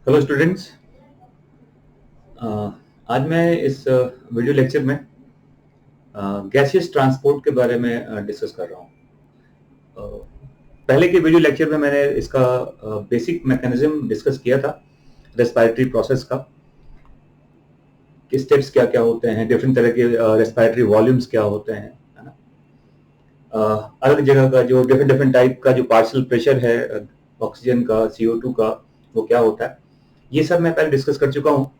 Hello students. आज मैं इस वीडियो लेक्चर में गैसियस ट्रांसपोर्ट के बारे में डिस्कस कर रहा हूँ। पहले के वीडियो लेक्चर में मैंने इसका बेसिक मैकेनिज्म डिस्कस किया था, रेस्पिरेटरी प्रोसेस का, कि स्टेप्स क्या क्या होते हैं, डिफरेंट तरह के रेस्पिरेटरी वॉल्यूम्स क्या होते हैं, है ना। अलग जगह का जो डिफरेंट टाइप का जो पार्शियल प्रेशर है ऑक्सीजन का, CO2 का, वो क्या होता है, ये सब मैं पहले डिस्कस कर चुका हूँ।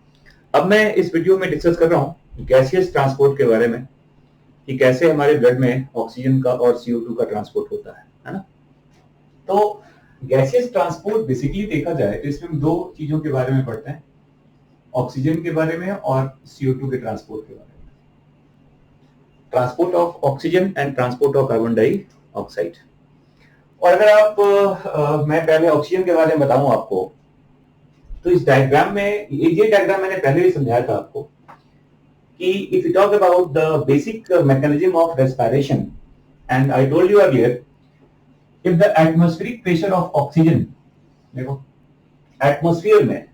अब मैं इस वीडियो में डिस्कस कर रहा हूँ गैसियस ट्रांसपोर्ट के बारे में, कि कैसे हमारे ब्लड में ऑक्सीजन का और CO2 का ट्रांसपोर्ट होता है ना। तो गैसियस ट्रांसपोर्ट बेसिकली देखा जाए तो इसमें हम दो चीजों के बारे में पढ़ते हैं, ऑक्सीजन के बारे में और CO2 के ट्रांसपोर्ट के बारे में। Transport of oxygen and transport of carbon dioxide. और अगर आप मैं पहले ऑक्सीजन के बारे में बताऊं आपको, तो इस डायग्राम में, ये डायग्राम मैंने पहले भी समझाया था आपको कि if you talk about the basic mechanism of respiration, and I told you earlier, if the atmospheric pressure of oxygen, देखो एटमॉस्फेयर में,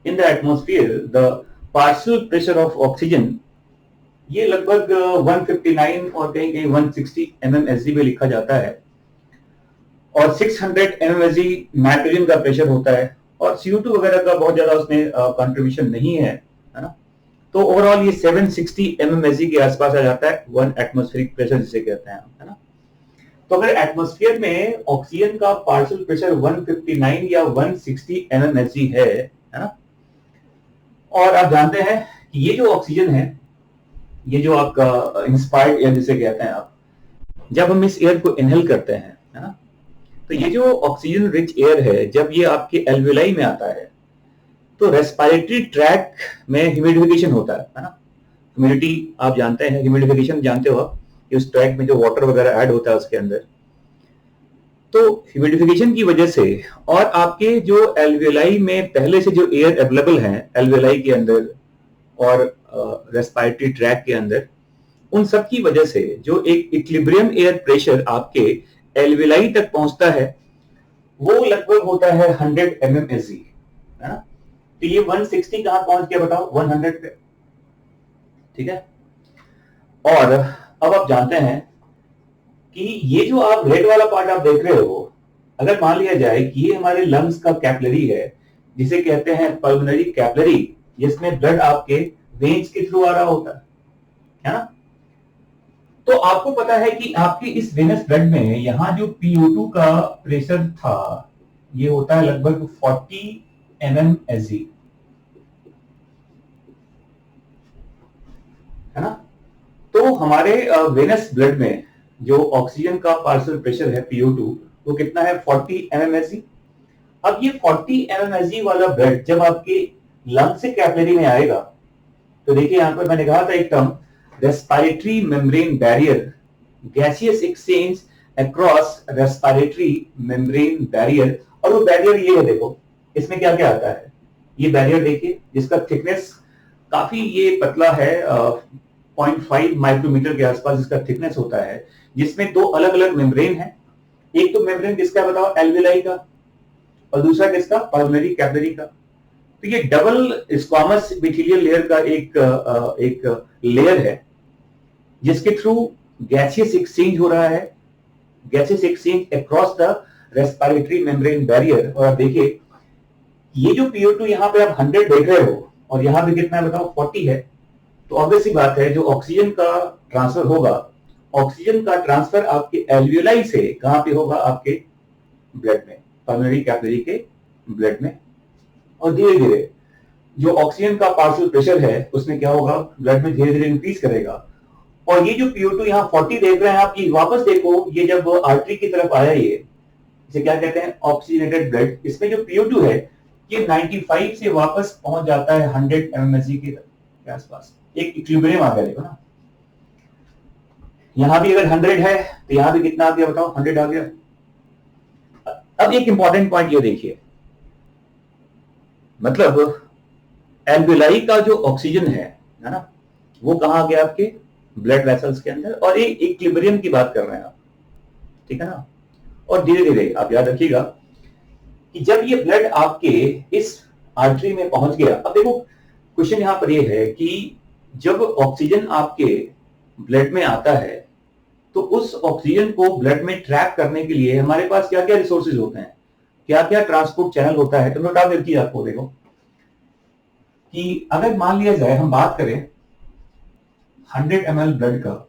in the atmosphere the partial pressure of oxygen ये लगभग 159 और कहीं कहीं 160 mmSg में लिखा जाता है, और 600 mmSg नाइट्रोजन का प्रेशर होता है, और CO2 वगैरह का बहुत ज्यादा उसमें कंट्रीब्यूशन नहीं है ना। तो ओवरऑल ये 760 mmSg के आसपास आ जाता है, 1 एटमॉस्फेरिक प्रेशर जिसे कहते हैं, है ना। तो अगर एटमॉस्फेयर में ऑक्सीजन का पार्शियल प्रेशर 159 या 160 mmSg है ना, और आप जानते हैं कि ये जो ऑक्सीजन है, ये जो आपका इंस्पायर्ड एयर जिसे कहते हैं आप, जब हम इस एयर को इनहेल करते हैं, है ना, तो ये जो ऑक्सीजन रिच एयर है, जब ये आपके एल्वेलाई में आता है तो रेस्पिरेटरी ट्रैक में ह्यूमिडिफिकेशन होता है ना। ह्यूमिडिटी आप जानते हैं, ह्यूमिडिफिकेशन जानते हो आप, कि उस ट्रैक में जो वाटर वगैरह ऐड होता है उसके अंदर, तो ह्यूमिडिफिकेशन की वजह से, और आपके जो एल्वेलाई में पहले से जो एयर अवेलेबल है एल्वेलाई के अंदर और रेस्पिरेटरी ट्रैक के अंदर, उन सब की वजह से जो एक इक्विलिब्रियम एयर प्रेशर आपके एल्वेलाई तक पहुंचता है, वो लगभग होता है 100 mmSg, है ना। तो ये 160 कहां पहुंच गया बताओ, 100 पे, ठीक है। और अब आप जानते हैं कि ये जो आप रेड वाला पार्ट आप देख रहे हो, अगर मान लिया जाए कि ये हमारे लंग्स का कैपिलरी है, जिसे कहते हैं पल्मोनरी कैपिलरी, जिसमें ब्लड आपके वेन्स के थ्रू आ रहा होता है ना। तो आपको पता है कि आपके इस वेनस ब्लड में यहां जो PO2 का प्रेशर था, ये होता है लगभग 40 mmSg, है ना। तो हमारे वेनस ब्लड में जो ऑक्सीजन का पार्शियल प्रेशर है PO2, वो कितना है, 40 mmSg। अब ये 40 mmSg वाला ब्लड जब आपके लंग से कैपिलरी में आएगा, तो देखिए यहां पर मैंने कहा था एक term, respiratory membrane barrier, gaseous exchange across respiratory membrane barrier. और वो बैरियर ये है, देखो इसमें क्या क्या आता है, ये बैरियर देखिए जिसका थिकनेस काफी ये पतला है, 0.5 माइक्रोमीटर के आसपास इसका थिकनेस होता है, जिसमें दो अलग अलग मेम्ब्रेन है। एक तो मेम्ब्रेन किसका बताओ, एल्वेलाई का, और दूसरा किसका, पल्मोनरी कैपिलरी का। तो ये डबल स्क्वामस एपिथेलियल लेयर का एक लेयर है, जिसके थ्रू गैसियस एक्सचेंज हो रहा है, gaseous exchange across the respiratory membrane barrier. और आप देखिए ये जो PO2 यहाँ पे आप 100 देख रहे हो, और यहाँ पे कितना है बताओ, 40 है। तो ऑब्वियस सी बात है, जो ऑक्सीजन का ट्रांसफर होगा, ऑक्सीजन का ट्रांसफर आपके एल्वियोलाई से कहां पे होगा, आपके ब्लड में, पल्मोनरी कैपिलरी के ब्लड में। और धीरे धीरे जो ऑक्सीजन का पार्शियल प्रेशर है उसमें क्या होगा, ब्लड में धीरे धीरे इंक्रीज करेगा। और ये जो PO2 यहाँ 40 देख रहे हैं आप, ये वापस देखो, ये जब आर्टरी की तरफ आया, ये इसे क्या कहते हैं, ऑक्सीजनेटेड ब्लड। इसमें जो PO2 है ये 95 से वापस पहुंच जाता है 100 mmSg के आसपास, एक इक्विलिब्रियम आ गया, देखो ना। यहां भी अगर 100 है तो यहां भी कितना आ गया बताओ, 100 आ गया। अब एक इंपॉर्टेंट पॉइंट ये देखिए, मतलब एल्वेलाई का जो ऑक्सीजन है ना, वो कहां गया, आपके ब्लड वेसल्स के अंदर, और एक इक्विलिब्रियम की बात कर रहे हैं आप, ठीक है ना। और धीरे धीरे आप याद रखिएगा कि जब ये ब्लड आपके इस आर्टरी में पहुंच गया। अब देखो क्वेश्चन यहाँ पर ये है कि जब ऑक्सीजन आपके ब्लड में आता है तो उस ऑक्सीजन को ब्लड में ट्रैप करने के लिए हमारे पास क्या क्या रिसोर्सेज होते हैं, क्या क्या ट्रांसपोर्ट चैनल होता है। तो मैं बता देती हूँ आपको, देखो कि अगर मान लिया जाए हम बात करें 100 ml ब्लड का,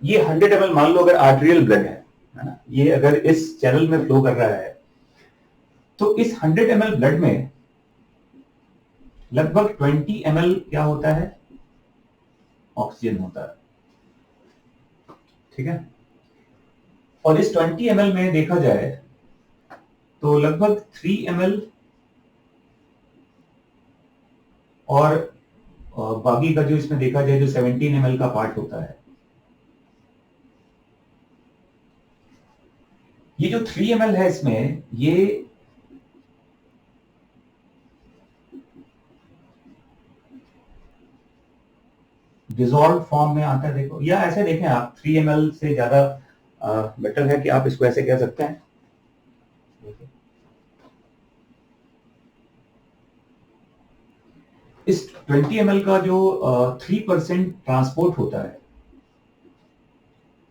ये 100 ml मान लो अगर आर्टेरियल ब्लड है ना, ये अगर इस चैनल में फ्लो कर रहा है तो इस 100 ml ब्लड में लगभग 20 ml क्या होता है, ऑक्सीजन होता है, ठीक है। और इस 20 ml में देखा जाए तो लगभग 3 ml और बाकी का जो इसमें देखा जाए जो 17 ml का पार्ट होता है, ये जो 3 ml है इसमें ये डिसॉल्व फॉर्म में आता है। देखो, या ऐसे देखें आप, 3 ml से ज्यादा बेटर है कि आप इसको ऐसे कह सकते हैं। इस 20 ml का जो 3% ट्रांसपोर्ट होता है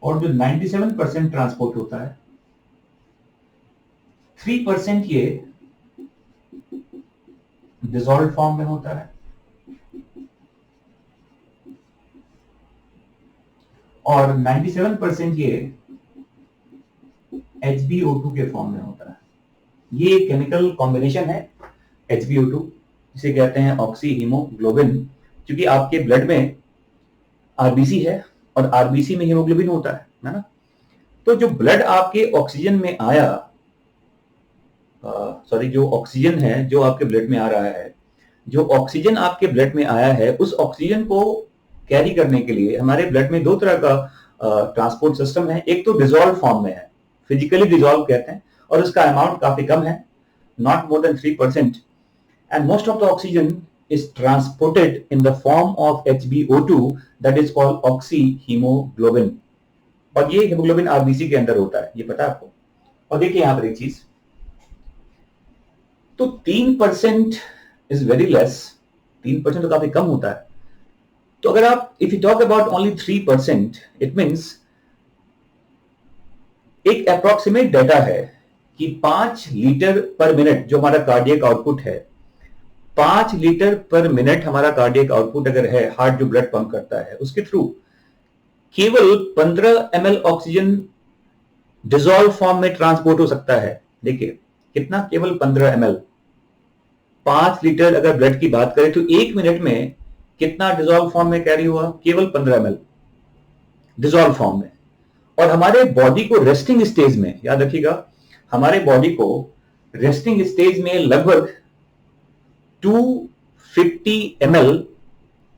और जो 97% ट्रांसपोर्ट होता है, 3% ये डिसॉल्व फॉर्म में होता है और 97% ये HbO2 के फॉर्म में होता है। ये केमिकल कॉम्बिनेशन है HbO2, जिसे कहते हैं ऑक्सी हीमोग्लोबिन, क्योंकि आपके ब्लड में आरबीसी है और आरबीसी में हीमोग्लोबिन होता है ना। तो जो ब्लड आपके ऑक्सीजन में आया, जो ऑक्सीजन है जो आपके ब्लड में आ रहा है, जो ऑक्सीजन आपके ब्लड में आया है, उस ऑक्सीजन को कैरी करने के लिए हमारे ब्लड में दो तरह का ट्रांसपोर्ट सिस्टम है। एक तो डिसॉल्व फॉर्म में है, फिजिकली डिसॉल्व कहते हैं, और उसका अमाउंट काफी कम है, not more than 3%, and most of the oxygen is transported in the form of HbO2 that is called oxyhemoglobin, और ये हीमोग्लोबिन आरबीसी के अंदर होता है, ये पता है आपको। और देखिए यहां पर एक चीज, तो 3% इज वेरी लेस, 3% तो काफी कम होता है। तो अगर आप if you talk about only 3%, it means एक अप्रोक्सीमेट डाटा है कि 5 लीटर पर मिनट जो हमारा कार्डियक आउटपुट है, 5 लीटर पर मिनट हमारा कार्डियक आउटपुट अगर है, हार्ट जो ब्लड पंप करता है उसके थ्रू केवल 15 ml ऑक्सीजन डिसॉल्व फॉर्म में ट्रांसपोर्ट हो सकता है। देखिए कितना, केवल 15 ml। 5 लीटर अगर ब्लड की बात करें तो 1 मिनट में कितना डिसॉल्व फॉर्म में कैरी हुआ, केवल 15 ml डिसॉल्व फॉर्म में। और हमारे बॉडी को रेस्टिंग स्टेज में, याद रखिएगा, हमारे बॉडी को रेस्टिंग स्टेज में लगभग 250 ml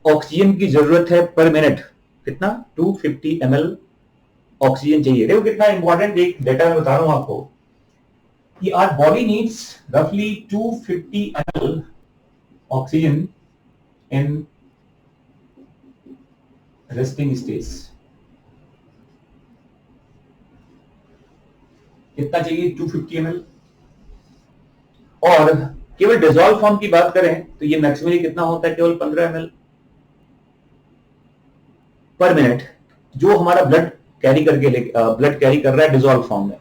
ऑक्सीजन की जरूरत है पर मिनट। कितना, 250 ml ऑक्सीजन चाहिए। देखो कितना इंपॉर्टेंट एक डेटा मैं बता रहा हूं आपको कि आवर बॉडी नीड्स रफली 250 ml oxygen in resting stage. कितना चाहिए, 250 ml। और केवल डिसॉल्व फॉर्म की बात करें तो ये मैक्सिमली कितना होता है, केवल 15 ml पर मिनट, जो हमारा ब्लड कैरी कर रहा है डिसॉल्व फॉर्म में।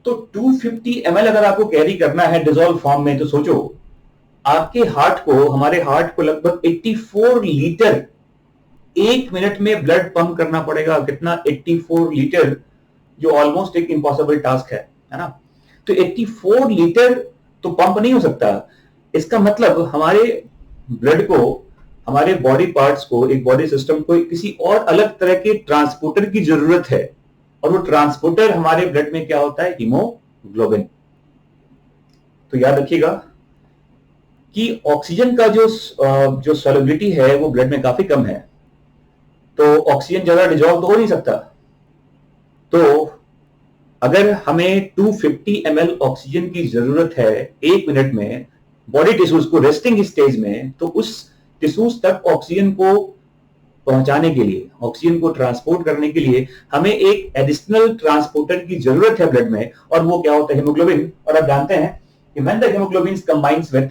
तो 250 ml अगर आपको कैरी करना है डिसॉल्व फॉर्म में, तो सोचो आपके हार्ट को, हमारे हार्ट को लगभग 84 लीटर 1 मिनट में ब्लड पंप करना पड़ेगा। कितना, 84 लीटर, जो ऑलमोस्ट एक इम्पॉसिबल टास्क है ना। तो 84 लीटर तो पंप नहीं हो सकता। इसका मतलब हमारे ब्लड को, हमारे बॉडी पार्ट्स को, एक बॉडी सिस्टम को किसी और अलग तरह के ट्रांसपोर्टर की जरूरत है, और वो ट्रांसपोर्टर हमारे ब्लड में क्या होता है, हीमोग्लोबिन। तो याद रखिएगा कि ऑक्सीजन का जो सॉल्युबिलिटी है वो ब्लड में काफी कम है, तो ऑक्सीजन ज्यादा डिसॉल्व तो हो नहीं सकता। तो अगर हमें 250 ml ऑक्सीजन की जरूरत है 1 मिनट में बॉडी टिश्यूज को रेस्टिंग स्टेज में, तो उस टिश्यूज तक ऑक्सीजन को पहुंचाने के लिए, ऑक्सीजन को ट्रांसपोर्ट करने के लिए हमें एक एडिशनल ट्रांसपोर्टर की जरूरत है ब्लड में, और वो क्या होता है? हीमोग्लोबिन। और आप जानते हैं कि when the haemoglobin combines with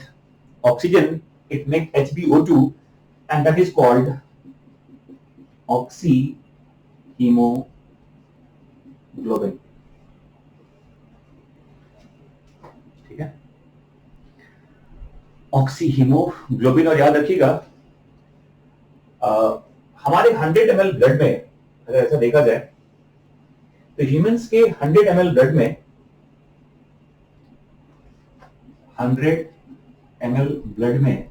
oxygen it make HbO2 and that is called oxy haemoglobin. ठीक है, ऑक्सी हीमोग्लोबिन। और याद रखिएगा हमारे 100 ml ब्लड में अगर ऐसा देखा जाए तो ह्यूमंस के 100 ml ब्लड में 100 ml ब्लड में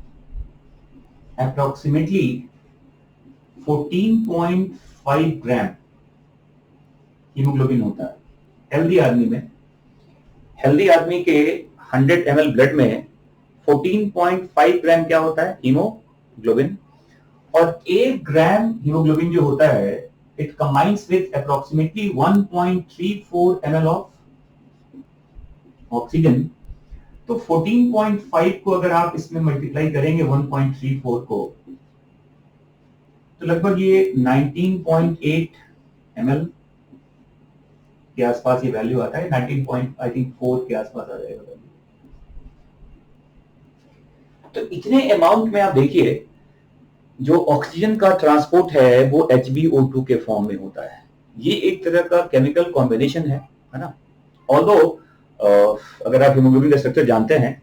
अप्रोक्सीमेटली 14.5 ग्राम हीमोग्लोबिन होता है हेल्दी आदमी में। हेल्दी आदमी के 100 ml ब्लड में 14.5 ग्राम क्या होता है? हीमोग्लोबिन। और 1 ग्राम हीमोग्लोबिन जो होता है it combines with approximately 1.34 ml of oxygen. तो 14.5 को अगर आप इसमें मल्टीप्लाई करेंगे 1.34 को, तो लगभग ये 19.8 ml के आसपास ये वैल्यू आता है। 19.4 के आसपास आ जाएगा। तो इतने अमाउंट में आप देखिए जो ऑक्सीजन का ट्रांसपोर्ट है वो HbO2 के फॉर्म में होता है। ये एक तरह का केमिकल कॉम्बिनेशन है ना। ऑल्दो अगर आप हीमोग्लोबिन का स्ट्रक्चर जानते हैं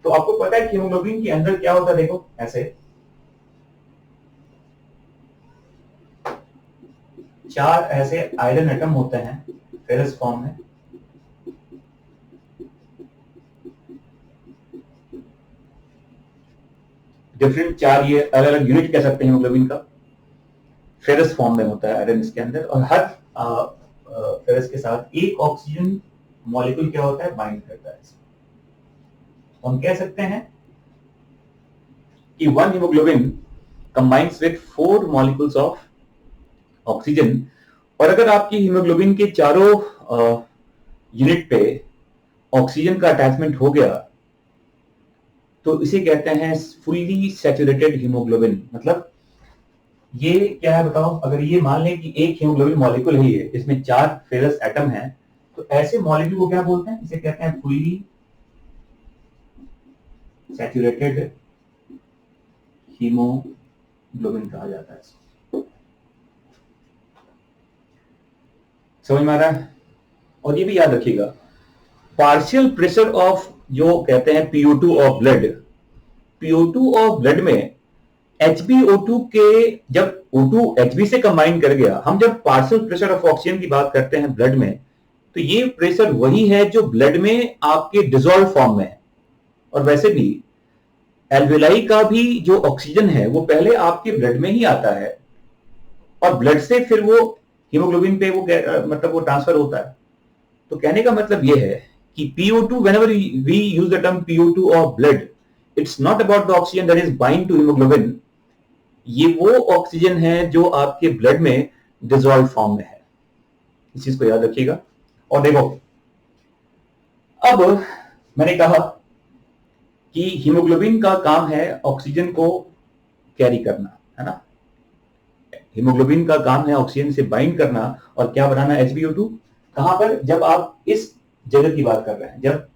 तो आपको पता है कि हीमोग्लोबिन के अंदर क्या होता है। देखो ऐसे 4 ऐसे आयरन एटम होते हैं फेरस फॉर्म में। डिफरेंट 4 ये अलग अलग यूनिट कह सकते हैं हीमोग्लोबिन का। फेरस फॉर्म में होता है आयरन इसके अंदर, और हर फेरस के साथ एक ऑक्सीजन मॉलिक्यूल क्या होता है? बाइंड करता है। हम कह सकते हैं कि 1 haemoglobin combines with 4 molecules of oxygen. और अगर आपकी हीमोग्लोबिन के चारों यूनिट पे ऑक्सीजन का अटैचमेंट हो गया तो इसे कहते हैं फुल्ली सैचुरेटेड हीमोग्लोबिन। मतलब ये क्या है बताओ? अगर ये मान लें कि एक हीमोग्लोबिन मॉलिक्यूल ही है, इसमें 4 फेरस एटम हैं, तो ऐसे मॉलिक्यूल को क्या बोलते हैं? इसे कहते हैं फुल्ली सैचुरेटेड हीमोग्लोबिन कहा जाता है। समझ में आ रहा है? और ये भी याद रखिएगा, पार्शियल प्रेशर ऑफ जो कहते हैं PO2 of blood, PO2 of blood में HbO2 के जब O2 Hb से कंबाइन कर गया, हम जब पार्शियल प्रेशर ऑफ ऑक्सीजन की बात करते हैं ब्लड में, तो ये प्रेशर वही है जो ब्लड में आपके डिसॉल्व फॉर्म में है। और वैसे भी एल्वेलाई का भी जो ऑक्सीजन है वो पहले आपके ब्लड में ही आता है और ब्लड से फिर वो हीमोग्लोबिन पे वो मतलब वो ट्रांसफर होता है। तो कहने का मतलब ये है कि PO2, whenever we use the term PO2 of blood, it's not about the oxygen that is bind to hemoglobin. ये वो ऑक्सीजन है जो आपके ब्लड में डिसॉल्व फॉर्म में है। इस चीज को याद रखिएगा। और देखो, अब मैंने कहा कि हीमोग्लोबिन का काम है ऑक्सीजन को कैरी करना, है ना। हीमोग्लोबिन का काम है ऑक्सीजन से बाइंड करना और क्या बनाना? HbO2। कहां पर? जब आप इस जगह की बात कर रहे हैं, जब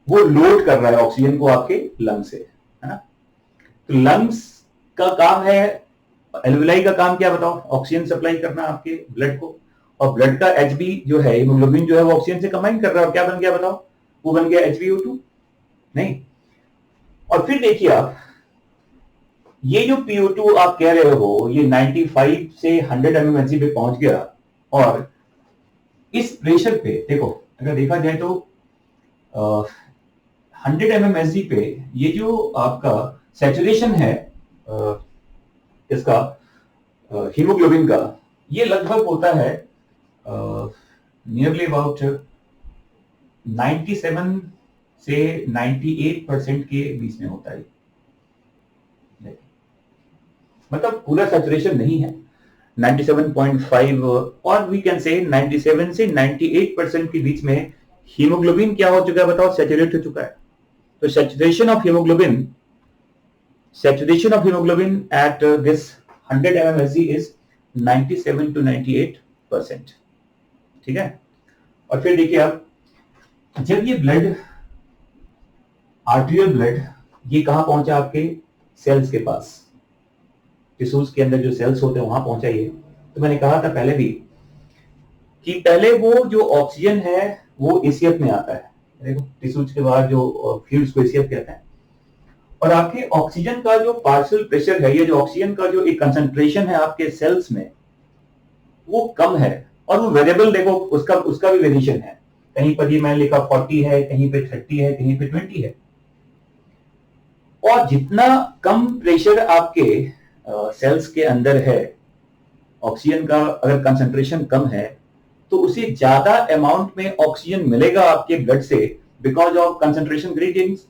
वो लोड कर रहा है ऑक्सीजन को आपके लंग से, है ना। तो लंग्स का काम है, एल्वेलाई का काम क्या बताओ? ऑक्सीजन सप्लाई करना आपके ब्लड को। और ब्लड का Hb जो है, हीमोग्लोबिन जो है वो ऑक्सीजन से कंबाइन कर रहा है और क्या बन गया बताओ? वो बन गया HbO2। नहीं। और फिर देखिए आप, ये जो PO2 आप कह रहे हो ये 95 से 100 mmHg पे पहुंच गया। और इस प्रेशर पे देखो, अगर देखा जाए तो 100 mmHg पे ये जो आपका सैचुरेशन है इसका हीमोग्लोबिन का, ये लगभग होता है नियरली अबाउट 97 से 98% के बीच में होता है। मतलब पूरा सैचुरेशन नहीं है, 97.5 और वी कैन से 97 से 98% के बीच में हीमोग्लोबिन क्या हो चुका है बताओ? सैचुरेट हो चुका है। तो saturation of haemoglobin at this 100 mmHg is 97 to 98%। ठीक है, और फिर देखिए आप, जब ये ब्लड, आर्टेरियल ब्लड, ये कहां पहुंचा? आपके सेल्स के पास, टिश्यूज के अंदर जो सेल्स होते हैं वहां पहुंचा ये। तो मैंने कहा था पहले भी कि पहले वो जो ऑक्सीजन है वो एसीएफ में आता है। देखो टिश्यूज के बाहर जो फ्लूइड्स को एसीएफ कहते हैं, और आपके ऑक्सीजन का जो पार्शियल प्रेशर है, ये जो ऑक्सीजन का जो एक कंसंट्रेशन है आपके सेल्स में, वो कम है। और वो वेरिएबल देखो, उसका भी वेरिएशन है। कहीं पर ये मैंने लिखा 40 है, कहीं पे 30 है, कहीं पे 20 है। और जितना कम प्रेशर आपके सेल्स के अंदर है, ऑक्सीजन का अगर कंसंट्रेशन कम है, तो उसे ज्यादा अमाउंट में ऑक्सीजन मिलेगा आपके ब्लड से, बिकॉज ऑफ कंसंट्रेशन ग्रेडियंट्स।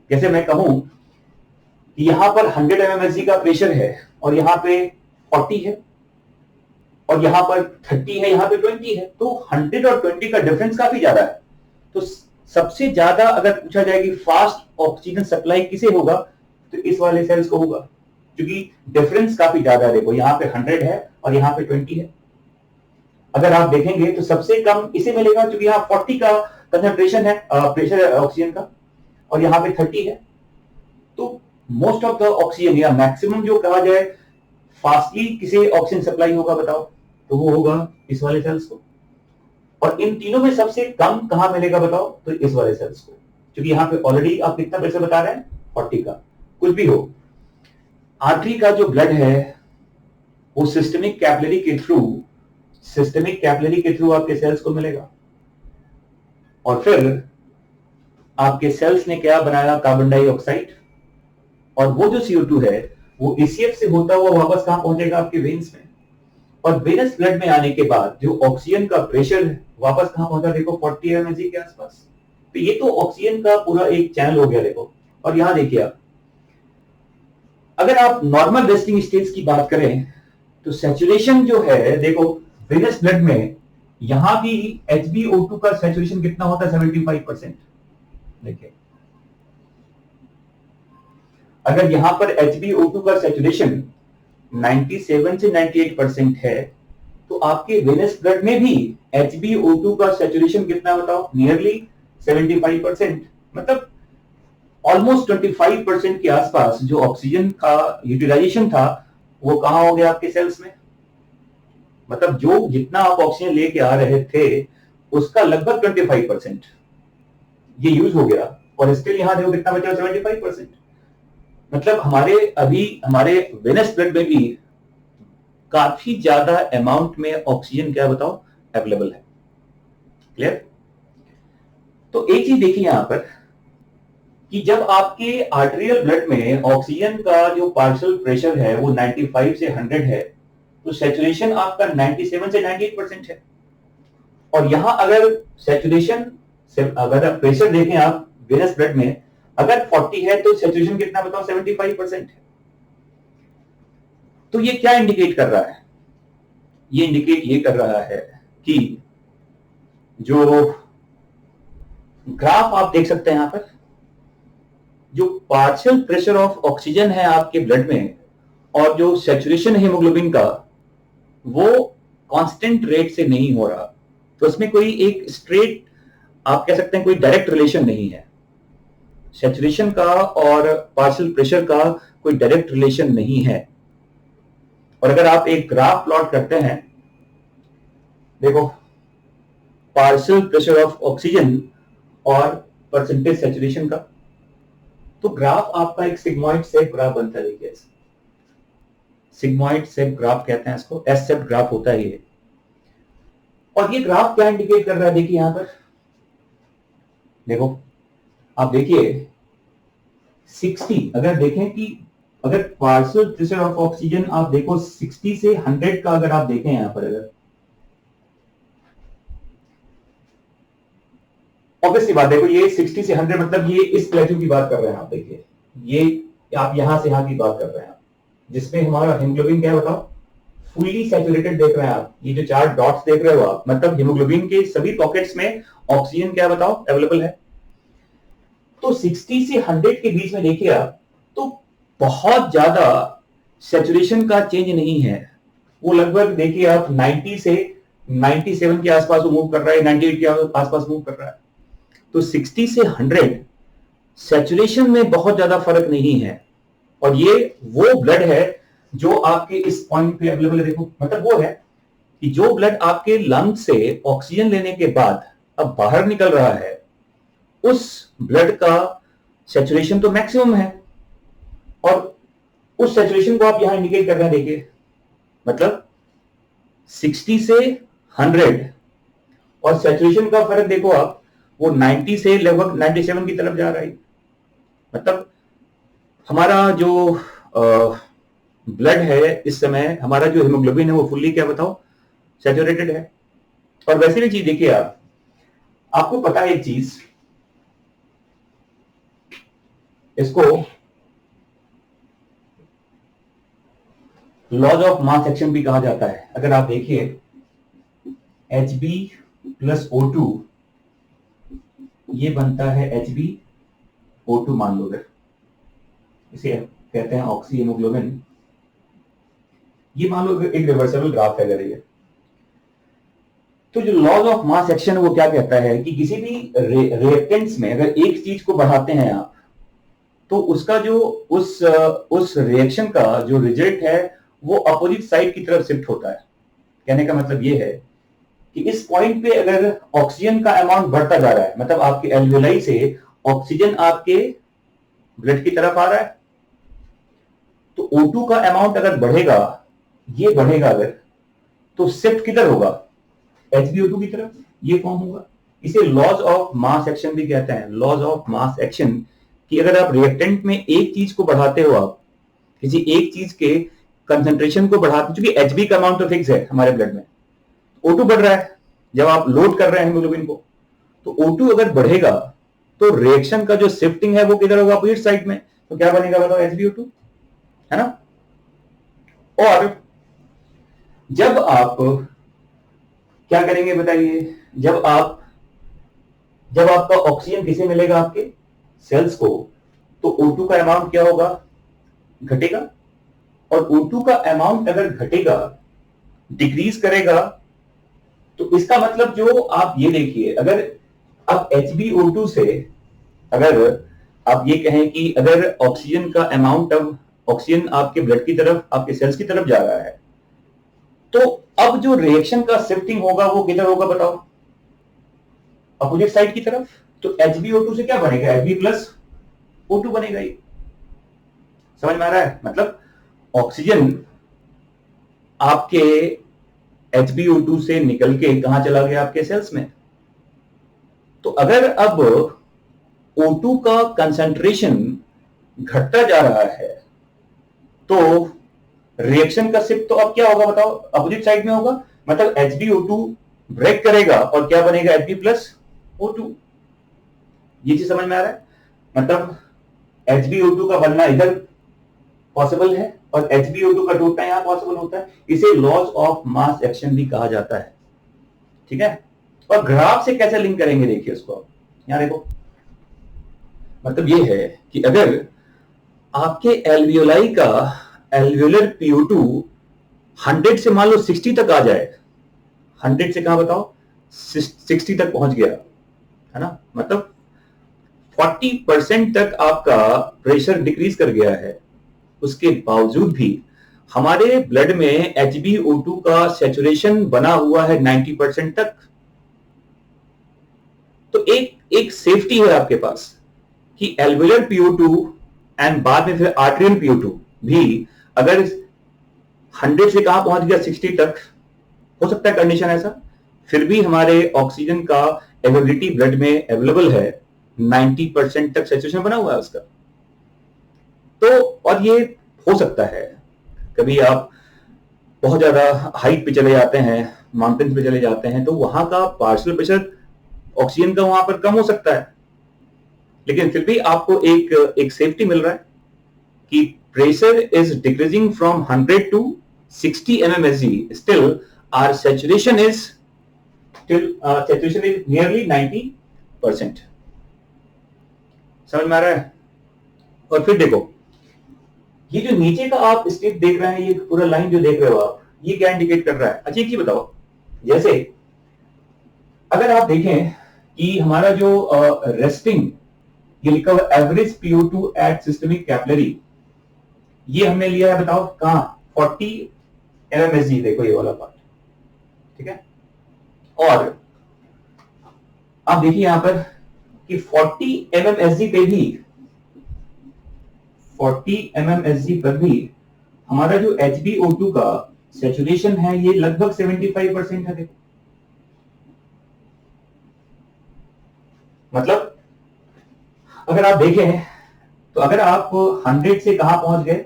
जैसे मैं कहूं कि यहां पर 100 mmHg का प्रेशर है और यहां पे 40 है, और यहां पर 30 है, यहां पे 20 है, तो 100 और 20 का डिफरेंस काफी ज्यादा है। तो सबसे ज्यादा अगर पूछा जाए कि फास्ट ऑक्सीजन सप्लाई किसे होगा, तो इस वाले सेल्स को होगा, क्योंकि डिफरेंस काफी ज्यादा है। देखो यहाँ पे 100 है और यहाँ पे 20 है। अगर आप देखेंगे तो सबसे कम इसे मिलेगा, क्योंकि यहाँ 40 का कंसंट्रेशन है, प्रेशर ऑक्सीजन का, और यहाँ पे 30 है। तो मोस्ट ऑफ द ऑक्सीजन या मैक्सिमम जो कहा जाए फास्टली किसे ऑक्सीजन सप्लाई होगा बताओ, तो वो होगा इस वाले सेल्स को। और इन तीनों में सबसे कम कहां मिलेगा बताओ, तो इस वाले सेल्स को, क्योंकि यहाँ पे ऑलरेडी आप कितना प्रेशर बता रहे हैं, 40 का। कुछ भी हो, आर्टरी का जो ब्लड है वो सिस्टेमिक कैपिलरी के थ्रू आपके सेल्स को मिलेगा। और फिर आपके सेल्स ने क्या बनाया, कार्बन डाइऑक्साइड, और वो जो CO2 है वो एसीएफ से होता हुआ वापस कहां पहुंचेगा, आपके वेन्स में। और वेनस ब्लड में आने के बाद जो ऑक्सीजन का प्रेशर है वापस कहां पहुंचा, देखो 40 mmHg के आसपास। तो ये तो ऑक्सीजन का पूरा एक चैनल हो गया। देखो, और यहां देखिए आप, अगर आप नॉर्मल रेस्टिंग स्टेज की बात करें तो सैचुरेशन जो है, देखो वेनस ब्लड में यहां भी HbO2 का सैचुरेशन कितना होता है, 75%। देखिए, अगर यहां पर HbO2 का सैचुरेशन 97 से 98% है, तो आपके वेनस ब्लड में भी HbO2 का सैचुरेशन कितना बताओ, नियरली 75%। मतलब ऑलमोस्ट 25% के आसपास जो ऑक्सीजन का यूटिलाइजेशन था वो कहां हो गया, आपके सेल्स में। मतलब जो जितना आप ऑक्सीजन लेके आ रहे थे उसका लगभग 25% ये यूज हो गया, और स्टिल यहां देखो कितना बचा, 75%। मतलब हमारे वेनस ब्लड में भी काफी ज्यादा अमाउंट में ऑक्सीजन क्या बताओ अवेलेबल है। क्लियर? तो एक चीज देखिए यहां पर कि जब आपके आर्टेरियल ब्लड में ऑक्सीजन का जो पार्शियल प्रेशर है वो 95 से 100 है, तो सैचुरेशन आपका 97 से 98% है। और यहां अगर सैचुरेशन से अगर प्रेशर देखें आप वेनस ब्लड में, अगर 40 है तो सैचुरेशन कितना बताओ, 75% है। तो ये क्या इंडिकेट कर रहा है, ये इंडिकेट ये कर रहा है कि जो ग्राफ आप देख सकते हैं यहां पर, जो पार्शियल प्रेशर ऑफ ऑक्सीजन है आपके ब्लड में और जो सैचुरेशन है हीमोग्लोबिन का, वो कांस्टेंट रेट से नहीं हो रहा। तो उसमें कोई एक स्ट्रेट आप कह सकते हैं कोई डायरेक्ट रिलेशन नहीं है। सैचुरेशन का और पार्शियल प्रेशर का कोई डायरेक्ट रिलेशन नहीं है। और अगर आप एक ग्राफ प्लॉट करते हैं, देखो पार्शियल प्रेशर ऑफ ऑक्सीजन और परसेंटेज सैचुरेशन का, तो ग्राफ आपका एक सिग्मॉइड शेप ग्राफ बनता है। देखिए सिग्मॉइड शेप ग्राफ कहते हैं इसको, एस शेप ग्राफ होता है ये। और ये ग्राफ क्या इंडिकेट कर रहा है, देखिए यहां पर, देखो आप देखिए 60, अगर देखें कि अगर पार्शियल प्रेशर ऑफ ऑक्सीजन आप देखो 60 से 100 का अगर आप देखें यहां पर, अगर ऑब्वियसली बात, देखो ये 60 से 100 मतलब ये इस प्लेटू की बात कर रहे हैं आप। देखिए ये आप यहां से यहां की बात कर रहे हैं, जिसमें हमारा हीमोग्लोबिन क्या है बताओ, फुल्ली सैचुरेटेड देख रहे हैं आप। ये जो 4 डॉट्स देख रहे हो आप, मतलब हीमोग्लोबिन के सभी पॉकेट्स में ऑक्सीजन क्या बताओ अवेलेबल है। तो 60 से 100 के बीच में देखिए आप, तो बहुत ज्यादा सैचुरेशन का चेंज नहीं है, वो लगभग देखिए आप 90 से 97 के आसपास वो मूव कर रहा है, 98 के आसपास मूव कर रहा है। तो 60 से 100 सैचुरेशन में बहुत ज्यादा फर्क नहीं है, और ये वो ब्लड है जो आपके इस पॉइंट पे अवेलेबल है। देखो मतलब वो है कि जो ब्लड आपके लंग से ऑक्सीजन लेने के बाद अब बाहर निकल रहा है, उस ब्लड का सैचुरेशन तो मैक्सिमम है, और उस सैचुरेशन को आप यहां इंडिकेट कर रहे हैं। देखिए मतलब 60 से 100 और सैचुरेशन का फर्क देखो आप, वो 90 से लगभग 97 की तरफ जा रहा है। मतलब हमारा जो ब्लड है इस समय, हमारा जो हीमोग्लोबिन है वो फुल्ली क्या बताओ सैचुरेटेड है। और वैसे भी चीज देखिए आप, आपको पता है एक चीज, इसको लॉज ऑफ मास एक्शन भी कहा जाता है। अगर आप देखिए Hb प्लस O2 ये बनता है HbO2 मान लो, अगर इसे कहते हैं ऑक्सी हीमोग्लोबिन, ये मान लो एक रिवर्सिबल ग्राफ है अगर ये। तो जो लॉज ऑफ मास एक्शन वो क्या कहता है कि किसी भी रिएक्टेंट्स में अगर एक चीज को बढ़ाते हैं आप, तो उसका जो उस रिएक्शन का जो रिजल्ट है वो अपोजिट साइड की तरफ शिफ्ट होता है। कहने का मतलब ये है कि इस पॉइंट पे अगर ऑक्सीजन का अमाउंट बढ़ता जा रहा है, मतलब आपके एल्वियोलाई से ऑक्सीजन आपके ब्लड की तरफ आ रहा है, तो O2 का अमाउंट अगर बढ़ेगा, ये बढ़ेगा अगर, तो शिफ्ट किधर होगा HbO2 की तरफ, ये फॉर्म होगा। इसे लॉज ऑफ मास एक्शन भी कहते हैं, लॉज ऑफ मास एक्शन। कि अगर आप रिएक्टेंट में एक चीज को बढ़ाते हो, आप किसी एक चीज के कंसंट्रेशन को बढ़ाते, क्योंकि Hb का अमाउंट तो फिक्स है हमारे ब्लड में, O2 बढ़ रहा है जब आप लोड कर रहे हैं हीमोग्लोबिन को, तो O2 अगर बढ़ेगा तो रिएक्शन का जो शिफ्टिंग है वो किधर होगा अपोजिट साइड में, तो क्या बनेगा बताओ HbO2, है ना। और जब आप क्या करेंगे बताइए, जब आपका ऑक्सीजन किसे मिलेगा आपके सेल्स को, तो O2 का अमाउंट क्या होगा घटेगा, और O2 का अमाउंट अगर घटेगा डिक्रीज करेगा, तो इसका मतलब जो आप ये देखिए, अगर अब HbO2 से अगर आप ये कहें कि अगर ऑक्सीजन का अमाउंट, अब ऑक्सीजन आपके ब्लड की तरफ आपके सेल्स की तरफ जा रहा है, तो अब जो रिएक्शन का शिफ्टिंग होगा वो किधर होगा बताओ अपोजिट साइड की तरफ। तो HbO2 से क्या बनेगा Hb प्लस O2 बनेगा। ये समझ में आ रहा है, मतलब ऑक्सीजन आपके HbO2 से निकल के कहां चला गया आपके सेल्स में। तो अगर अब O2 का कंसंट्रेशन घटता जा रहा है, तो रिएक्शन का शिफ्ट तो अब क्या होगा बताओ अपोजिट साइड में होगा, मतलब HbO2 ब्रेक करेगा और क्या बनेगा Hb प्लस O2। ये चीज समझ में आ रहा है, मतलब HbO2 का बनना इधर पॉसिबल है और HbO2 का टूटना यहां पॉसिबल होता है। इसे लॉज ऑफ मास एक्शन भी कहा जाता है, ठीक है। और ग्राफ से कैसे लिंक करेंगे देखिए उसको, यहां देखो, मतलब ये है कि अगर आपके एल्वियोलाई का एल्वियोलर PO2 100 से मान लो 60 तक आ जाए, 100 से कहां बताओ 60 तक पहुंच गया, है ना, मतलब 40% तक आपका प्रेशर डिक्रीज कर गया है, उसके बावजूद भी हमारे ब्लड में HbO2 का सैचुरेशन बना हुआ है 90% तक। तो एक सेफ्टी है आपके पास कि एल्वियोलर PO2 एंड बाद में फिर आर्टेरियल PO2 भी अगर 100 से कहां पहुंच गया 60 तक, हो सकता है कंडीशन ऐसा, फिर भी हमारे ऑक्सीजन का एबिलिटी ब्लड में अवेलेबल है, 90% तक सैचुरेशन बना हुआ है उसका। तो और ये हो सकता है कभी आप बहुत ज्यादा हाइट पे चले जाते हैं, माउंटेन्स पे चले जाते हैं, तो वहां का पार्शियल प्रेशर ऑक्सीजन का वहां पर कम हो सकता है, लेकिन फिर भी आपको एक सेफ्टी मिल रहा है कि pressure is decreasing from 100 to 60 mmHg, still our saturation is nearly 90%। समझ में आ रहा है। और फिर देखो ये जो नीचे का आप स्टेप देख रहे हैं, ये पूरा लाइन जो देख रहे हो आप, ये क्या इंडिकेट कर रहा है? अच्छा एक चीज बताओ, जैसे अगर आप देखें कि हमारा जो रेस्टिंग, ये लिखा हुआ average PO2 eight systemic capillary, ये हमने लिया है, बताओ कहां? 40 mmSg, देखो ये वाला पार्ट, ठीक है। और आप देखिए यहां पर कि 40 mmSg पे भी, 40 mmSg पर भी हमारा जो HbO2 का सैचुरेशन है ये लगभग 75% है। देखो मतलब अगर आप देखें तो अगर आप 100 से कहां पहुंच गए?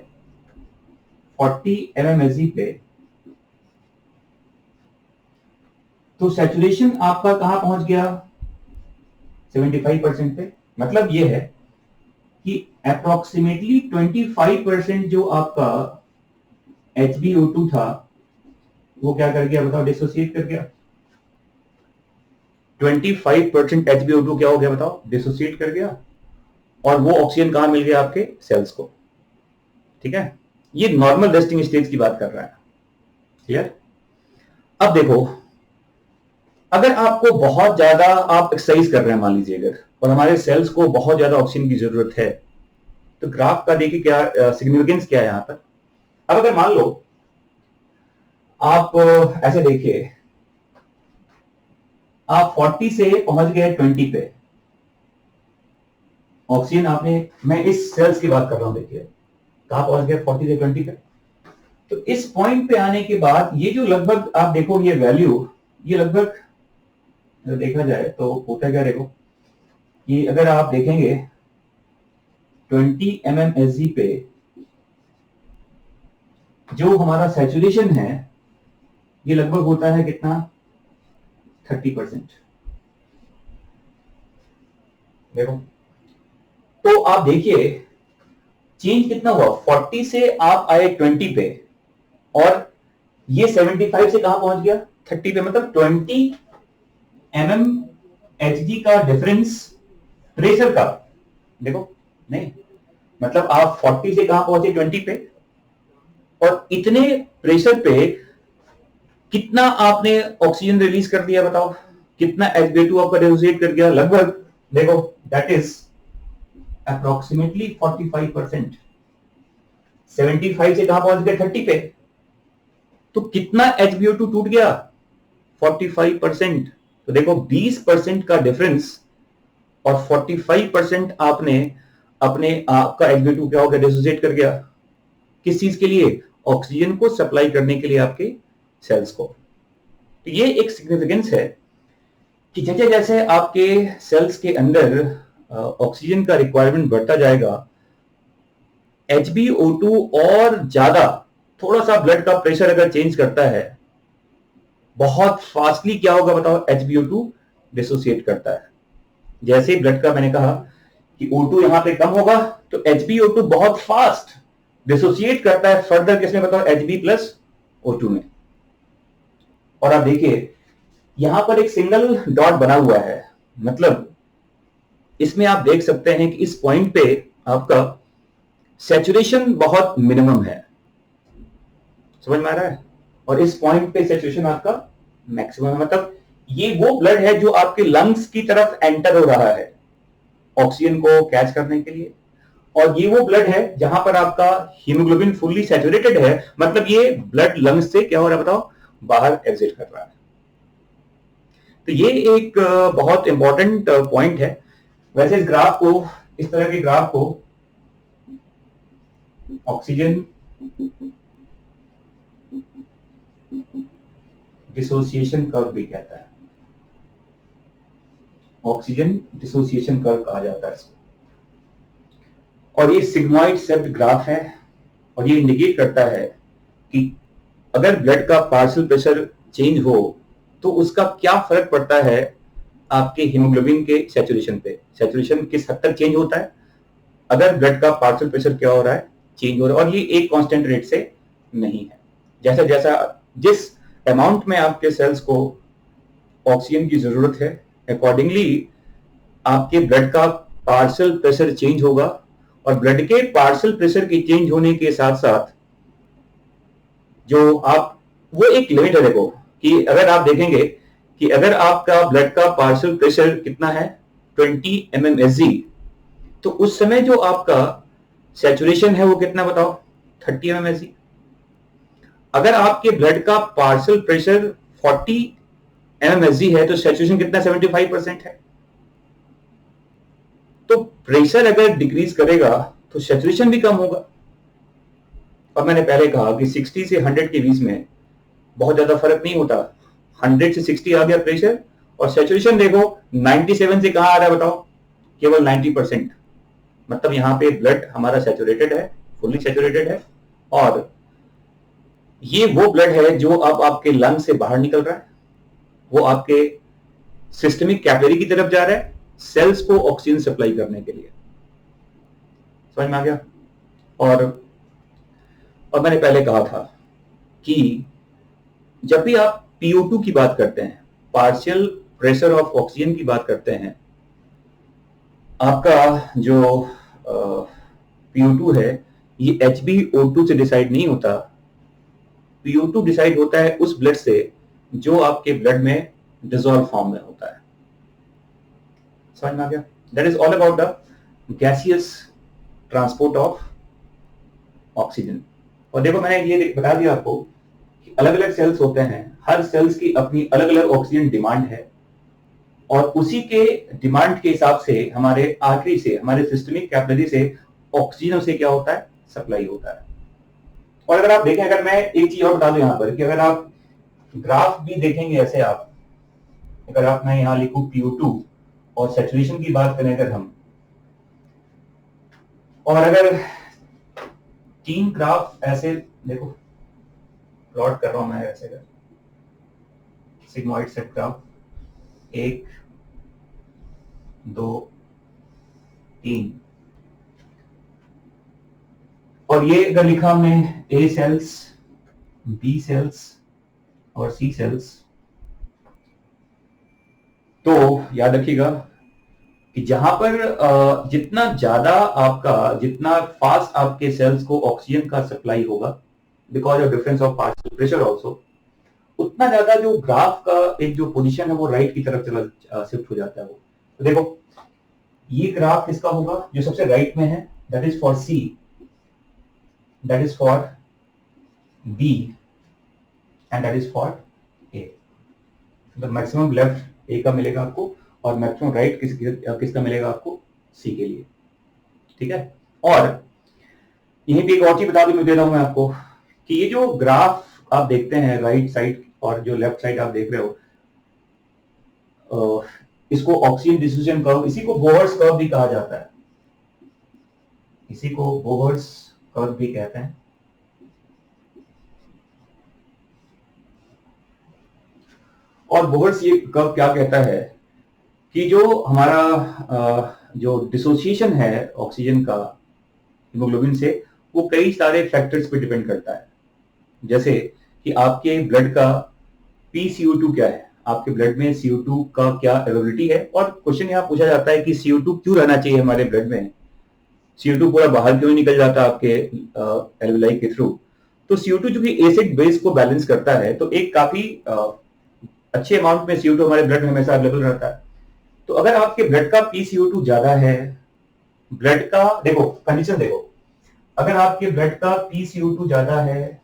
40 mmSg पे, तो सैचुरेशन आपका कहां पहुंच गया? 75% पे। मतलब ये है कि अप्रोक्सीमेटली 25% जो आपका HbO2 था वो क्या कर गया बताओ? डिसोसिएट कर गया। 25% HbO2 क्या हो गया बताओ? डिसोसिएट कर गया। और वो ऑक्सीजन कहां मिल गया? आपके सेल्स को, ठीक है। ये नॉर्मल रेस्टिंग स्टेज की बात कर रहा है, क्लियर? अब देखो, अगर आपको बहुत ज्यादा आप एक्सरसाइज कर रहे हैं मान लीजिए अगर, और हमारे सेल्स को बहुत ज्यादा ऑक्सीजन की जरूरत है, तो ग्राफ का देखिए क्या सिग्निफिकेंस क्या है यहां पर। अब अगर मान लो आप ऐसे देखिए, आप 40 से पहुंच गए 20 पे, ऑक्सीजन आपने, मैं इस सेल्स की बात कर रहा हूं, देखिए कहां पहुंच गए? 40 से 20 पे। तो इस पॉइंट पे आने के बाद ये जो लगभग आप देखो ये वैल्यू, ये लगभग देखा जाए तो होता क्या, देखो कि अगर आप देखेंगे 20 mmSg पे जो हमारा सैचुरेशन है ये लगभग होता है कितना? 30%। देखो तो आप देखिए चेंज कितना हुआ, 40 से आप आए 20 पे, और ये 75 से कहां पहुंच गया? 30 पे। मतलब 20 mmHg का डिफरेंस प्रेशर का, देखो नहीं, मतलब आप 40 से कहां पहुंचे? 20 पे। और इतने प्रेशर पे कितना आपने ऑक्सीजन रिलीज कर दिया बताओ? कितना HbO2 आपका डिसोसिएट कर गया? लगभग देखो दैट इज अप्रोक्सीमेटली 45%। 75 से कहां पहुंच गए? 30 पे। तो कितना HbO2 टूट गया? 45%। तो देखो 20% का डिफरेंस, और 45% आपने अपने आपका HbO2 क्या हो गया? डिसोसिएट कर गया। किस चीज के लिए? ऑक्सीजन को सप्लाई करने के लिए आपके सेल्स को। तो ये एक सिग्निफिकेंस है कि जैसे जैसे आपके सेल्स के अंदर ऑक्सीजन का रिक्वायरमेंट बढ़ता जाएगा, HbO2 और ज्यादा, थोड़ा सा ब्लड का प्रेशर अगर चेंज करता है, बहुत फास्टली क्या होगा बताओ? HbO2 डिसोसिएट करता है। जैसे ब्लड का मैंने कहा कि O2 यहां पे कम होगा, तो HbO2 बहुत फास्ट डिसोसिएट करता है फर्दर किसमें बताओ? Hb प्लस O2 में। और आप देखिए यहां पर एक सिंगल डॉट बना हुआ है, मतलब इसमें आप देख सकते हैं कि इस पॉइंट पे आपका सैचुरेशन बहुत मिनिमम है, समझ में आ रहा है? और इस पॉइंट पे सैचुरेशन आपका मैक्सिमम है। मतलब ये वो ब्लड है जो आपके लंग्स की तरफ एंटर हो रहा है ऑक्सीजन को कैच करने के लिए, और ये वो ब्लड है जहां पर आपका हीमोग्लोबिन फुल्ली सैचुरेटेड है, मतलब ये ब्लड लंग्स से क्या हो रहा है बताओ? बाहर एग्जिट कर रहा है। तो ये एक बहुत इंपॉर्टेंट पॉइंट है। वैसे इस ग्राफ को, इस तरह के ग्राफ को ऑक्सीजन डिसोसिएशन कर्व भी कहता है। ऑक्सीजन डिसोसिएशन कर्व कहा जाता है इसको। और ये सिग्मॉइड शेप्ड ग्राफ है, और ये इंडिकेट करता है कि अगर ब्लड का पार्शियल प्रेशर चेंज हो तो उसका क्या फर्क पड़ता है आपके हीमोग्लोबिन के सैचुरेशन पे। सैचुरेशन किस हद तक चेंज होता है अगर ब्लड का पार्शियल प्रेशर क्या हो रहा है? चेंज हो रहा है। और ये एक कांस्टेंट रेट से नहीं है। जैसा जैसा जिस अमाउंट में आपके सेल्स को ऑक्सीजन की जरूरत है, अकॉर्डिंगली आपके ब्लड का पार्शियल प्रेशर चेंज होगा, और ब्लड के पार्शियल प्रेशर की चेंज होने के साथ साथ जो आप वो एक लिमिट है, देखो कि अगर आप देखेंगे कि अगर आपका ब्लड का पार्शियल प्रेशर कितना है 20 mmHg, तो उस समय जो आपका सैचुरेशन है वो कितना बताओ 30 mmHg। अगर आपके ब्लड का पार्शियल प्रेशर 40 mmHg है तो सैचुरेशन कितना 75% है। तो प्रेशर अगर डिक्रीज करेगा तो सैचुरेशन भी कम होगा। और मैंने पहले कहा कि 60 से 100 के बीच में बहुत ज्यादा फर्क नहीं होता। 100 से 60 आ गया प्रेशर और सैचुरेशन देखो 97 से कहां आ रहा है बताओ, केवल 90%। मतलब यहाँ पे ब्लड हमारा सैचुरेटेड है, फुल्ली सैचुरेटेड है, और ये वो ब्लड है जो अब आपके लंग से बाहर निकल रहा है, वो आपके सिस्टमिक कैपिलरी की तरफ जा रहा है सेल्स को ऑक्सीजन सप्लाई करने के लिए। समझ में आ गया। और मैंने पहले कहा था कि जब भी आप PO2 की बात करते हैं, पार्शियल प्रेशर ऑफ ऑक्सीजन की बात करते हैं, आपका जो PO2 है ये HbO2 से डिसाइड नहीं होता। PO2 डिसाइड होता है उस ब्लड से जो आपके ब्लड में डिसॉल्व फॉर्म में होता है। समझ में आ गया। That is all about the gaseous transport of oxygen. और देखो मैंने ये बता दिया आपको कि अलग अलग सेल्स होते हैं, हर सेल्स की अपनी अलग अलग ऑक्सीजन डिमांड है, और उसी के डिमांड के हिसाब से हमारे आर्टरी से, हमारे सिस्टमिक कैपिलरी से ऑक्सीजन से क्या होता है, सप्लाई होता है। और अगर आप देखें, अगर मैं एक चीज और बता दूं यहाँ पर कि अगर आप ग्राफ भी देखेंगे ऐसे, आप अगर आप मैं यहाँ लिखूं PO2 और सैचुरेशन की बात करें अगर हम, और अगर 3 ग्राफ ऐसे देखो प्लॉट कर रहा हूं मैं ऐसे कर सिग्मॉइड सेट ग्राफ 1 2 3, और ये अगर लिखा हमने A सेल्स, B सेल्स और C सेल्स, तो याद रखिएगा कि जहां पर जितना ज्यादा आपका, जितना फास्ट आपके सेल्स को ऑक्सीजन का सप्लाई होगा because of difference of partial pressure also, उतना ज्यादा जो ग्राफ का एक जो पोजीशन है वो राइट की तरफ चला शिफ्ट हो जाता है। वो तो देखो ये ग्राफ किसका होगा, जो सबसे राइट में है, that is for C, that is for B and that is for A। The maximum left A का मिलेगा आपको और मैक्सिमम राइट किसका मिलेगा आपको, C के लिए। ठीक है। और यहीं पे एक और चीज बता दूं, मैं दे रहा हूं मैं आपको कि ये जो ग्राफ आप देखते हैं राइट साइड और जो लेफ्ट साइड आप देख रहे हो, इसको ऑक्सीजन डिस्ट्रीब्यूशन कर्व, इसी को बोहर्स कर्व भी कहा जाता है, इसी को बोहर्स कर्व भी कहते हैं। और बोहर्स ये कर्व क्या कहता है कि जो हमारा जो डिसोसिएशन है ऑक्सीजन का हीमोग्लोबिन से, वो कई सारे फैक्टर्स पे डिपेंड करता है। जैसे कि आपके ब्लड का PCO2 क्या है, आपके ब्लड में CO2 का क्या अवेलेबिलिटी है। और क्वेश्चन यहाँ पूछा जाता है कि CO2 क्यों रहना चाहिए हमारे ब्लड में, CO2 पूरा बाहर क्यों निकल जाता है आपके एल्वेलाई के थ्रू। तो CO2 जो कि एसिड बेस को बैलेंस करता है, तो एक काफी अच्छे अमाउंट में CO2 हमारे ब्लड में हमेशा अवेलेबल रहता है। तो अगर आपके ब्लड का PCO2 ज्यादा है, ब्लड का देखो कंडीशन देखो, अगर आपके ब्लड का PCO2 ज्यादा है,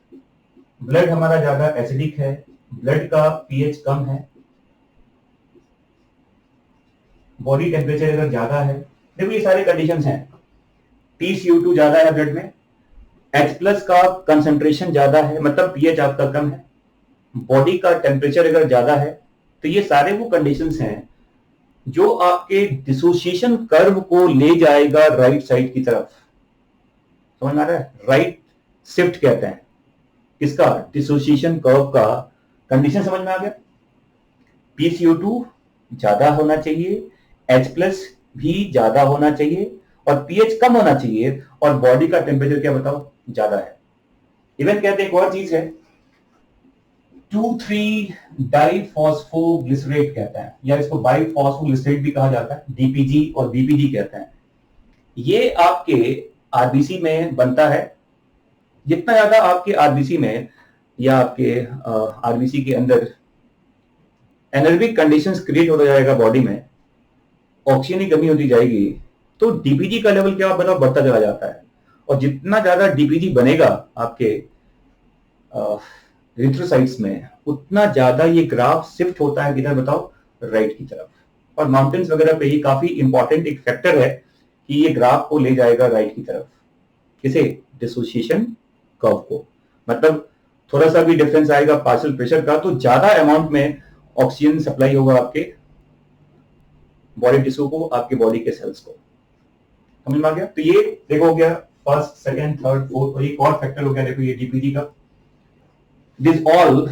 ब्लड हमारा ज्यादा एसिडिक है, ब्लड का pH कम है, बॉडी टेम्परेचर अगर ज्यादा है, देखो ये सारे कंडीशंस हैं। PCO2 ज्यादा है ब्लड में, H+ का कंसंट्रेशन ज्यादा है, मतलब pH आपका कम है, बॉडी का टेम्परेचर अगर ज्यादा है, तो ये सारे वो कंडीशंस हैं जो आपके डिसोसिएशन कर्व को ले जाएगा राइट साइड की तरफ। समझ में आ रहा है, राइट शिफ्ट कहते हैं किसका, डिसोसिएशन कर्व का कंडीशन समझ में आ गया। PCO2 ज्यादा होना चाहिए, H+ भी ज्यादा होना चाहिए, और pH कम होना चाहिए, और बॉडी का टेम्परेचर क्या बताओ, ज्यादा है। इवन कहते हैं एक और चीज है 2,3-डाइफॉस्फोग्लिसरेट कहते हैं, या इसको बाइफॉस्फोग्लिसरेट भी कहा जाता है, DPG और BPG कहते हैं। ये आपके आरबीसी में बनता है, जितना ज्यादा आपके आरबीसी में या आपके आरबीसी के अंदर एनर्बिक कंडीशंस क्रिएट होता जाएगा बॉडी में, ऑक्सीजन की कमी होती जाएगी, तो डीपीजी का लेवल क्या बताओ बढ़ता चला जाता है। और जितना ज्यादा डीपीजी बनेगा आपके एरिथ्रोसाइट्स में, उतना ज्यादा ये ग्राफ शिफ्ट होता है किधर बताओ, राइट की तरफ। और माउंटेन्स वगैरह पे ये काफी इंपॉर्टेंट एक फैक्टर है कि ये ग्राफ को ले जाएगा राइट की तरफ। किसे? डिसोसिएशन कर्व को। मतलब थोड़ा सा भी डिफरेंस आएगा पार्शियल प्रेशर का, तो ज्यादा अमाउंट में ऑक्सीजन सप्लाई होगा आपके बॉडी टिश्यू को, आपके बॉडी के सेल्स को। समझ में आ गया? तो ये देखो हो गया फर्स्ट, सेकंड, थर्ड, फोर्थ, और एक और फैक्टर हो गया देखो ये डीपीजी का। This all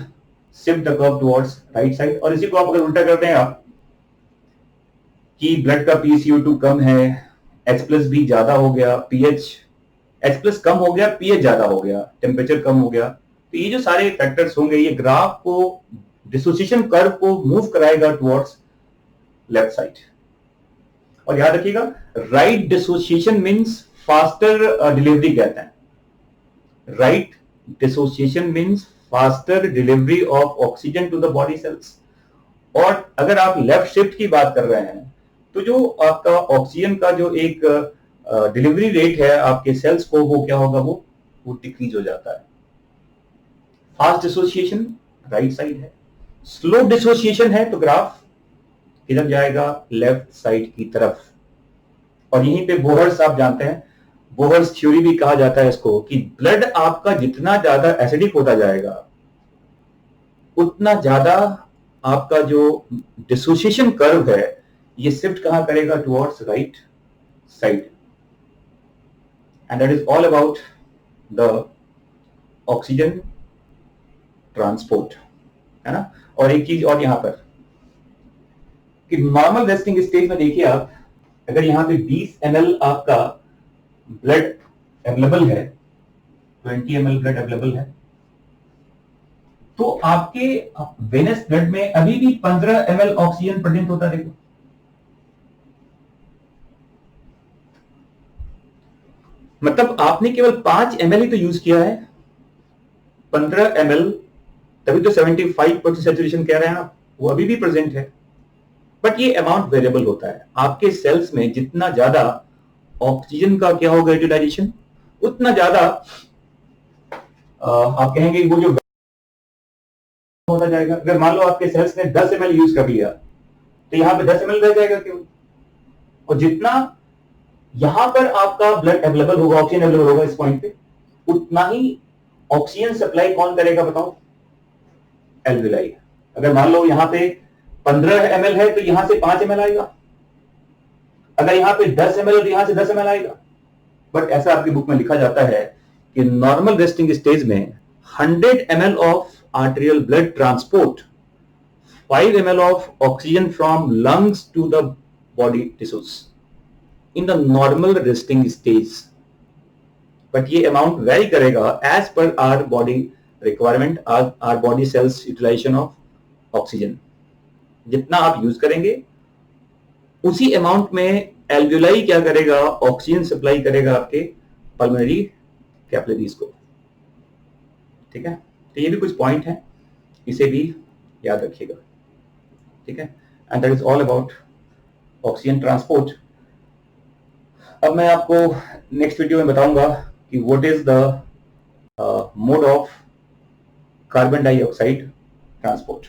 shift the curve towards right side. और इसी को आप अगर उल्टा करते हैं आप कि ब्लड का PCO2 कम है, H+ भी ज्यादा हो गया, पीएच H+ कम हो गया, पीएच ज्यादा हो गया, टेम्परेचर कम हो गया, तो ये जो सारे फैक्टर्स होंगे ये ग्राफ को, डिसोसिएशन कर्व को मूव कराएगा टुवर्ड्स लेफ्ट साइड। और याद रखिएगा, right dissociation means faster delivery कहते हैं। Right dissociation means faster delivery of oxygen to the body cells. और अगर आप लेफ्ट शिफ्ट की बात कर रहे हैं तो जो आपका ऑक्सीजन का जो एक डिलीवरी रेट है आपके सेल्स को, वो क्या होगा, वो डिक्रीज हो जाता है। फास्ट डिसोसिएशन राइट साइड है, स्लो डिसोसिएशन है तो ग्राफ किधर जाएगा, लेफ्ट साइड की तरफ। और यहीं पे बोहर्स आप जानते हैं, बोहर्स थ्योरी भी कहा जाता है इसको, कि ब्लड आपका जितना ज्यादा एसिडिक होता जाएगा उतना ज्यादा आपका जो डिसोसिएशन कर्व है ये शिफ्ट कहां करेगा, towards right side. And that is all about the oxygen transport, है ना। और एक चीज और यहां पर कि नॉर्मल रेस्टिंग स्टेज में देखिए आप, अगर यहां पे 20 ml आपका ब्लड अवेलेबल है, 20 ml ब्लड अवेलेबल है, तो आपके वेनस ब्लड में अभी भी 15 ml ऑक्सीजन प्रेजेंट होता है। देखो, मतलब आपने केवल 5 ml ही तो यूज किया है, 15 ml, तभी तो 75% सैचुरेशन कह रहे हैं आप, वो अभी भी प्रेजेंट है। बट ये अमाउंट वेरिएबल होता है। आपके सेल्स में जितना ज्यादा ऑक्सीजन का क्या होगा यूटिलाइजेशन, उतना ज्यादा आप कहेंगे वो जो होता जाएगा। अगर मान लो आपके सेल्स ने 10 ml यूज कर लिया तो यहां पे 10 ml रह जाएगा क्यों। और जितना यहां पर आपका ब्लड अवेलेबल होगा, ऑक्सीजन अवेलेबल होगा इस पॉइंट पे, उतना ही ऑक्सीजन सप्लाई कौन करेगा बताओ, एल्विलाई। अगर मान लो यहां पे 15 ml है तो यहां से 5 ml आएगा, अगर यहां पे 10 ml तो यहां से 10 ml आएगा। बट ऐसा आपकी बुक में लिखा जाता है कि नॉर्मल रेस्टिंग स्टेज में 100 ml of arterial blood transport 5 ml of oxygen from lungs to the body tissues in the normal resting stage. But ये अमाउंट वेरी करेगा as per our body requirement, our body cells utilization of oxygen. जितना आप use करेंगे उसी amount में alveoli क्या करेगा, oxygen supply करेगा आपके पल्मोनरी कैपिलरीज को। ठीक है, तो ये भी कुछ पॉइंट है, इसे भी याद रखिएगा। ठीक है, and that is all about oxygen transport. अब मैं आपको नेक्स्ट वीडियो में बताऊंगा कि what is the mode of carbon dioxide transport.